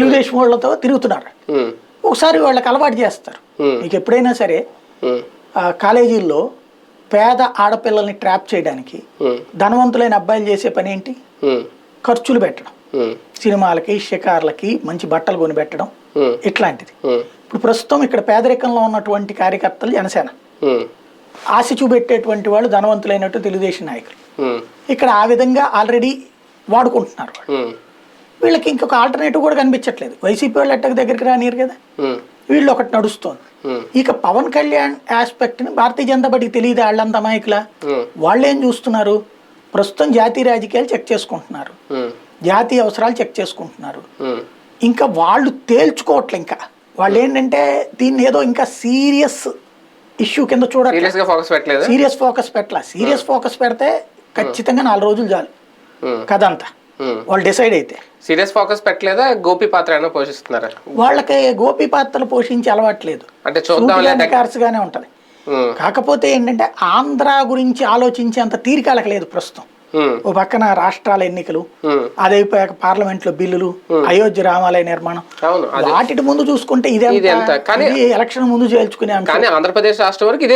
తెలుగుదేశం వాళ్ళతో తిరుగుతున్నారు. ఒకసారి వాళ్ళకి అలవాటు చేస్తారు. మీకు ఎప్పుడైనా సరే కాలేజీల్లో పేద ఆడపిల్లల్ని ట్రాప్ చేయడానికి ధనవంతులైన అబ్బాయిలు చేసే పని ఏంటి? ఖర్చులు పెట్టడం, సినిమాలకి షికార్లకి మంచి బట్టలు కొని పెట్టడం, ఇట్లాంటిది. ఇప్పుడు ప్రస్తుతం ఇక్కడ పేదరికంలో ఉన్నటువంటి కార్యకర్తలు జనసేన, ఆశ చూపెట్టేటువంటి వాళ్ళు ధనవంతులైనట్టు తెలుగుదేశం నాయకులు. ఇక్కడ ఆ విధంగా ఆల్రెడీ వాడుకుంటున్నారు. వీళ్ళకి ఇంకొక ఆల్టర్నేటివ్ కూడా కనిపించట్లేదు. వైసీపీ వాళ్ళు ఎట్టకు దగ్గరికి రానియరు కదా, వీళ్ళు ఒకటి నడుస్తోంది. ఇక పవన్ కళ్యాణ్ ఆస్పెక్ట్ ని భారతీయ జనతా పార్టీకి తెలియదు. వాళ్ళంత అమాయకుల వాళ్ళు ఏం చూస్తున్నారు? ప్రస్తుతం జాతీయ రాజకీయాలు చెక్ చేసుకుంటున్నారు, జాతీయ అవసరాలు చెక్ చేసుకుంటున్నారు. ఇంకా వాళ్ళు తేల్చుకోవట్లే. ఇంకా వాళ్ళు ఏంటంటే దీన్ని ఏదో ఇంకా సీరియస్ ఇష్యూ కింద చూడాలి. సీరియస్ ఫోకస్ పెట్టాల. సీరియస్ ఫోకస్ పెడితే ఖచ్చితంగా 4 రోజులు చాలు కదంతా. వాళ్ళు డిసైడ్ అయితే సీరియస్ ఫోకస్ పెట్టలేదా? గోపి పాత్ర అయినా పోషిస్తున్నారా? వాళ్ళకి గోపి పాత్రలు పోషించి అలవాట్లేదు, అంటే చూద్దాం గానే ఉంటది. కాకపోతే ఏంటంటే ఆంధ్ర గురించి ఆలోచించేంత తీరికలకు లేదు ప్రస్తుతం. ఓ పక్కన రాష్ట్రాల ఎన్నికలు, అదైపోయాక పార్లమెంట్ లో బిల్లులు, అయోధ్య రామాలయ నిర్మాణం, వాటి ముందు చూసుకుంటే ఇదే ఎలక్షన్ ముందు చేల్చుకునే. ఆంధ్రప్రదేశ్ రాష్ట్రం వరకు ఇదే